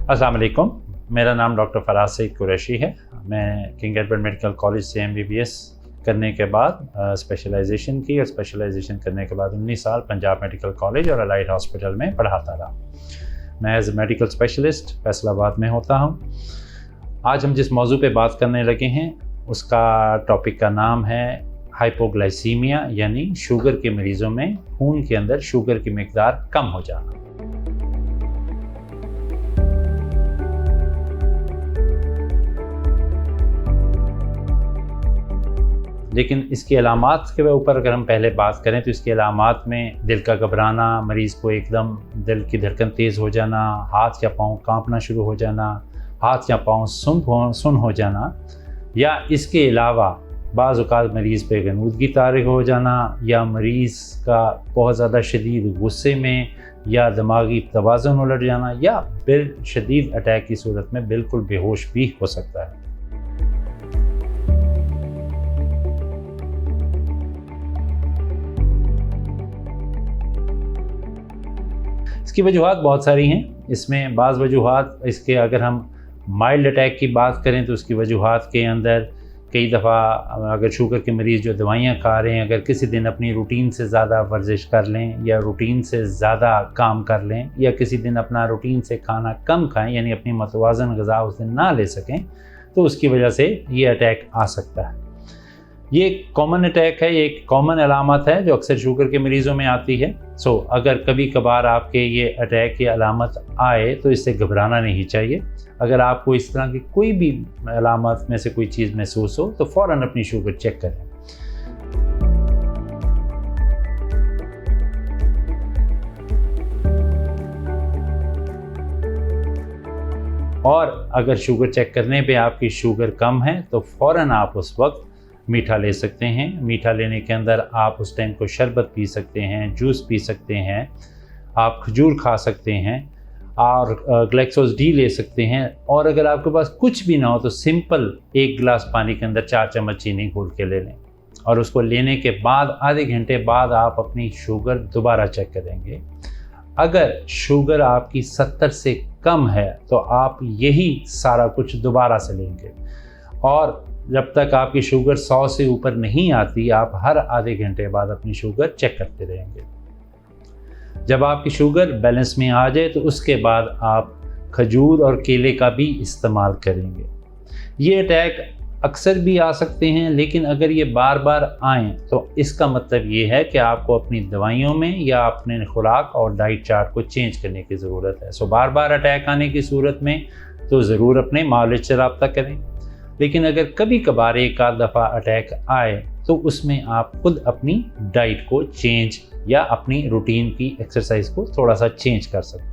अस्सलाम वालेकुम। मेरा नाम डॉक्टर फराज सईद कुरैशी है। मैं किंग एडवर्ड मेडिकल कॉलेज से MBBS करने के बाद स्पेशलाइजेशन की और स्पेशलाइजेशन करने के बाद 19 साल पंजाब मेडिकल कॉलेज और अलाइड हॉस्पिटल में पढ़ाता रहा। मैं as a medical specialist Faisalabad में होता हूँ। आज हम जिस मौजू पे बात करने लगे हैं उसका टॉपिक का नाम है हाइपोग्लाइसीमिया, यानी शुगर के मरीज़ों में खून के अंदर शुगर की मिकदार कम हो जाना। लेकिन इसकी अलामात के ऊपर अगर हम पहले बात करें तो इसकी अलामात में दिल का घबराना, मरीज़ को एकदम दिल की धड़कन तेज़ हो जाना, हाथ या पाँव कांपना शुरू हो जाना, हाथ या पाँव सुन्न हो जाना, या इसके अलावा बाज़ औक़ात मरीज़ पे गनूदगी तारिक हो जाना, या मरीज़ का बहुत ज़्यादा शदीद गुस्से में या दिमागी तवाज़ुन उलट जाना, या फिर शदीद अटैक की सूरत में बिल्कुल बेहोश भी हो सकता है। इसकी वजूहात बहुत सारी हैं। इसमें बाज़ वजूहात इसके, अगर हम माइल्ड अटैक की बात करें तो उसकी वजूहात के अंदर कई दफ़ा अगर शुगर के मरीज़ जो दवाइयाँ खा रहे हैं, अगर किसी दिन अपनी रूटीन से ज़्यादा वर्जिश कर लें या रूटीन से ज़्यादा काम कर लें, या किसी दिन अपना रूटीन से खाना कम खाएं, यानी अपनी मतवाज़न ग़िज़ा उस दिन ना ले सकें, तो उसकी वजह से ये अटैक आ सकता है। ये कॉमन अटैक है, ये एक कॉमन अलामत है जो अक्सर शुगर के मरीज़ों में आती है। अगर कभी कभार आपके ये अटैक की अलामत आए तो इससे घबराना नहीं चाहिए। अगर आपको इस तरह की कोई भी अलामत में से कोई चीज़ महसूस हो तो फ़ौरन अपनी शुगर चेक करें। और अगर शुगर चेक करने पे आपकी शुगर कम है तो फ़ौरन आप उस वक्त मीठा ले सकते हैं। मीठा लेने के अंदर आप उस टाइम को शरबत पी सकते हैं, जूस पी सकते हैं, आप खजूर खा सकते हैं और ग्लैक्सोज डी ले सकते हैं। और अगर आपके पास कुछ भी ना हो तो सिंपल 1 गिलास पानी के अंदर 4 चम्मच चीनी घोल के ले लें, और उसको लेने के बाद आधे घंटे बाद आप अपनी शुगर दोबारा चेक करेंगे। अगर शुगर आपकी 70 से कम है तो आप यही सारा कुछ दोबारा से लेंगे, और जब तक आपकी शुगर 100 से ऊपर नहीं आती आप हर आधे घंटे बाद अपनी शुगर चेक करते रहेंगे। जब आपकी शुगर बैलेंस में आ जाए तो उसके बाद आप खजूर और केले का भी इस्तेमाल करेंगे। ये अटैक अक्सर भी आ सकते हैं, लेकिन अगर ये बार बार आएँ तो इसका मतलब ये है कि आपको अपनी दवाइयों में या अपने खुराक और डाइट चार्ट को चेंज करने की ज़रूरत है। बार बार अटैक आने की सूरत में तो ज़रूर अपने मालिज से रब्ता करें, लेकिन अगर कभी कभार एक आध दफ़ा अटैक आए तो उसमें आप खुद अपनी डाइट को चेंज या अपनी रूटीन की एक्सरसाइज को थोड़ा सा चेंज कर सकते हैं।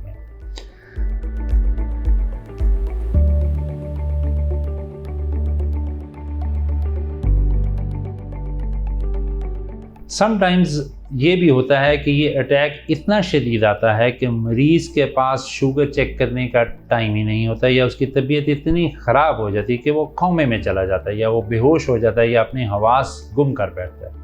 समटाइम्स ये भी होता है कि ये अटैक इतना शदीद आता है कि मरीज़ के पास शुगर चेक करने का टाइम ही नहीं होता, या उसकी तबीयत इतनी ख़राब हो जाती है कि वो कोमे में चला जाता है, या वो बेहोश हो जाता है, या अपने हवास गुम कर बैठता है।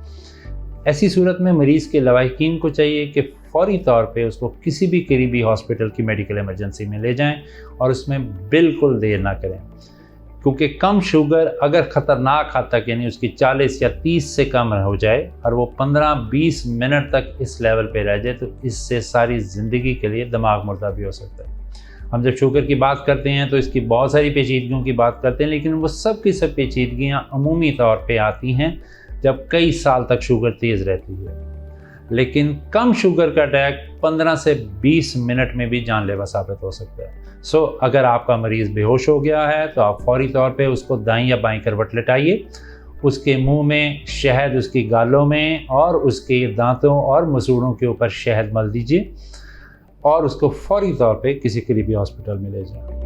ऐसी सूरत में मरीज़ के लवाहिकीन को चाहिए कि फ़ौरी तौर पे उसको किसी भी करीबी हॉस्पिटल की मेडिकल इमरजेंसी में ले जाएं और उसमें बिल्कुल देर ना करें, क्योंकि कम शुगर अगर ख़तरनाक हद तक, यानी उसकी 40 या 30 से कम हो जाए और वो 15-20 मिनट तक इस लेवल पे रह जाए तो इससे सारी ज़िंदगी के लिए दिमाग मुर्दा भी हो सकता है। हम जब शुगर की बात करते हैं तो इसकी बहुत सारी पेचीदगियों की बात करते हैं, लेकिन वो सब की सब पेचीदगियाँ अमूमी तौर पर आती हैं जब कई साल तक शुगर तेज़ रहती है। लेकिन कम शुगर का अटैक 15 से 20 मिनट में भी जानलेवा साबित हो सकता है। अगर आपका मरीज़ बेहोश हो गया है तो आप फौरी तौर पे उसको दाईं या बाईं करवट लेटाइए, उसके मुंह में शहद, उसकी गालों में और उसके दांतों और मसूड़ों के ऊपर शहद मल दीजिए और उसको फौरी तौर पे किसी करीबी हॉस्पिटल में ले जाएं।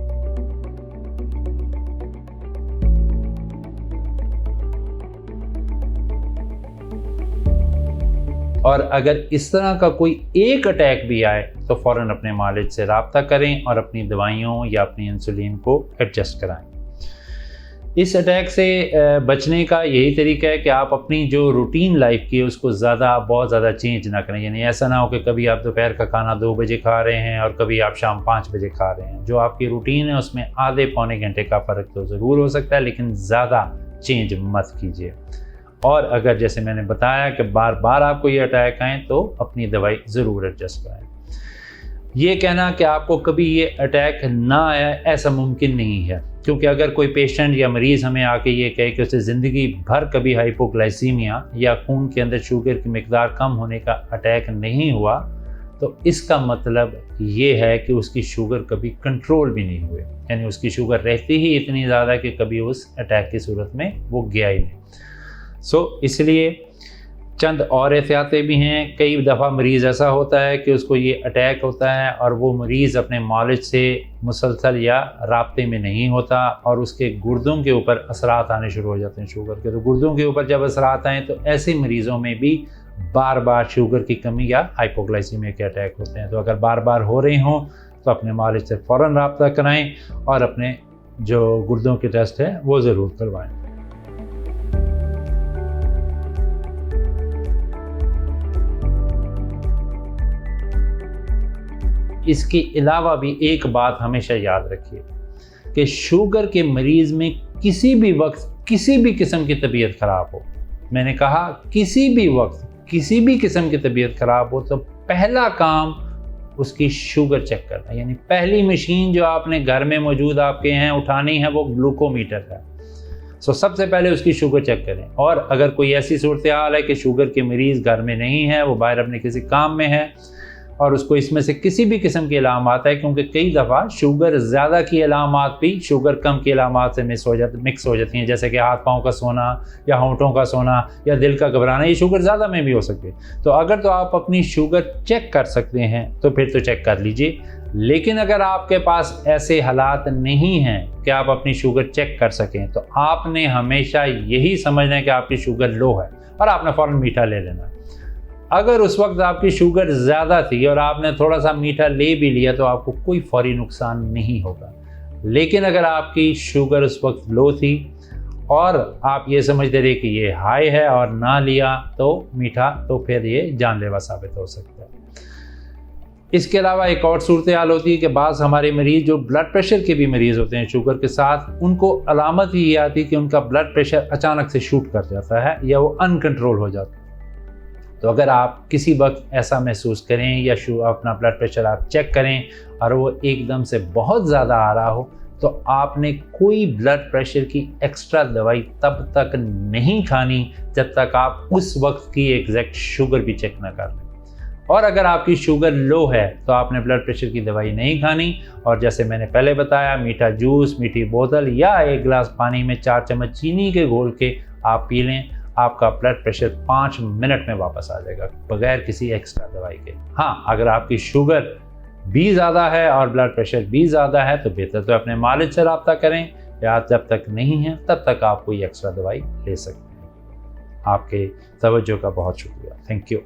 और अगर इस तरह का कोई एक अटैक भी आए तो फ़ौरन अपने मालिज से रब्ता करें और अपनी दवाइयों या अपनी इंसुलिन को एडजस्ट कराएं। इस अटैक से बचने का यही तरीका है कि आप अपनी जो रूटीन लाइफ की है उसको बहुत ज़्यादा चेंज ना करें। यानी ऐसा ना हो कि कभी आप दोपहर का खाना 2 बजे खा रहे हैं और कभी आप शाम 5 बजे खा रहे हैं। जो आपकी रूटीन है उसमें आधे पौने घंटे का फ़र्क तो ज़रूर हो सकता है, लेकिन ज़्यादा चेंज मत कीजिए। और अगर जैसे मैंने बताया कि बार बार आपको ये अटैक आएँ तो अपनी दवाई ज़रूर एडजस्ट कराएँ। ये कहना कि आपको कभी ये अटैक ना आया ऐसा मुमकिन नहीं है, क्योंकि अगर कोई पेशेंट या मरीज़ हमें आके ये कहे कि उसे ज़िंदगी भर कभी हाइपोग्लाइसीमिया या खून के अंदर शुगर की मिकदार कम होने का अटैक नहीं हुआ, तो इसका मतलब ये है कि उसकी शुगर कभी कंट्रोल भी नहीं हुई। यानी उसकी शुगर रहती ही इतनी ज़्यादा कि कभी उस अटैक की सूरत में वो गया ही नहीं। इसलिए चंद और एहतियातें भी हैं। कई दफ़ा मरीज़ ऐसा होता है कि उसको ये अटैक होता है और वो मरीज़ अपने मालिज से मुसलसल या राब्ते में नहीं होता और उसके गुर्दों के ऊपर असरात आने शुरू हो जाते हैं शुगर के। तो गुर्दों के ऊपर जब असरात आएँ तो ऐसे मरीज़ों में भी बार बार शुगर की कमी या हाइपोग्लाइसीमिया के अटैक होते हैं। तो अगर बार बार हो रहे हों तो अपने मालिज से फ़ौरन राब्ता कराएँ और अपने जो गुर्दों के टेस्ट है वो ज़रूर करवाएँ। इसके अलावा भी एक बात हमेशा याद रखिए कि शुगर के मरीज़ में किसी भी वक्त किसी भी किस्म की तबीयत ख़राब हो, मैंने कहा किसी भी वक्त किसी भी किस्म की तबीयत ख़राब हो, तो पहला काम उसकी शुगर चेक करना। यानी पहली मशीन जो आपने घर में मौजूद आपके हैं उठानी है वो ग्लूकोमीटर है। सबसे पहले उसकी शुगर चेक करें। और अगर कोई ऐसी सूरत हाल है कि शुगर के मरीज़ घर में नहीं है, वो बाहर अपने किसी काम में है और उसको इसमें से किसी भी किस्म की अलामात है, क्योंकि कई दफ़ा शुगर ज़्यादा की अलामात भी शुगर कम की अलामात से मिक्स हो जाती हैं, जैसे कि हाथ पाँव का सोना या होंठों का सोना या दिल का घबराना, ये शुगर ज़्यादा में भी हो सकती है। तो अगर तो आप अपनी शुगर चेक कर सकते हैं तो फिर तो चेक कर लीजिए। लेकिन अगर आपके पास ऐसे हालात नहीं हैं कि आप अपनी शुगर चेक कर सकें, तो आपने हमेशा यही समझना है कि आपकी शुगर लो है और आपने फ़ौरन मीठा ले लेना। अगर उस वक्त आपकी शुगर ज़्यादा थी और आपने थोड़ा सा मीठा ले भी लिया तो आपको कोई फौरी नुकसान नहीं होगा। लेकिन अगर आपकी शुगर उस वक्त लो थी और आप ये समझते रहे कि ये हाई है और ना लिया तो मीठा, तो फिर ये जानलेवा साबित हो सकता है। इसके अलावा एक और सूरत हाल होती है कि बाज़ हमारे मरीज़ जो ब्लड प्रेशर के भी मरीज़ होते हैं शुगर के साथ, उनको अलामत ही ये आती है कि उनका ब्लड प्रेशर अचानक से शूट कर जाता है या वो अनकंट्रोल हो जाता है। तो अगर आप किसी वक्त ऐसा महसूस करें या अपना ब्लड प्रेशर आप चेक करें और वो एकदम से बहुत ज़्यादा आ रहा हो, तो आपने कोई ब्लड प्रेशर की एक्स्ट्रा दवाई तब तक नहीं खानी जब तक आप उस वक्त की एग्जैक्ट शुगर भी चेक ना कर लें। और अगर आपकी शुगर लो है तो आपने ब्लड प्रेशर की दवाई नहीं खानी, और जैसे मैंने पहले बताया, मीठा जूस, मीठी बोतल या 1 गिलास पानी में 4 चम्मच चीनी के घोल के आप पी लें, आपका ब्लड प्रेशर 5 मिनट में वापस आ जाएगा बगैर किसी एक्स्ट्रा दवाई के। हाँ, अगर आपकी शुगर भी ज़्यादा है और ब्लड प्रेशर भी ज़्यादा है तो बेहतर तो अपने मालिज से रब्ता करें, या जब तक नहीं है तब तक आप कोई एक्स्ट्रा दवाई ले सकते हैं। आपके तवज्जो का बहुत शुक्रिया। Thank you.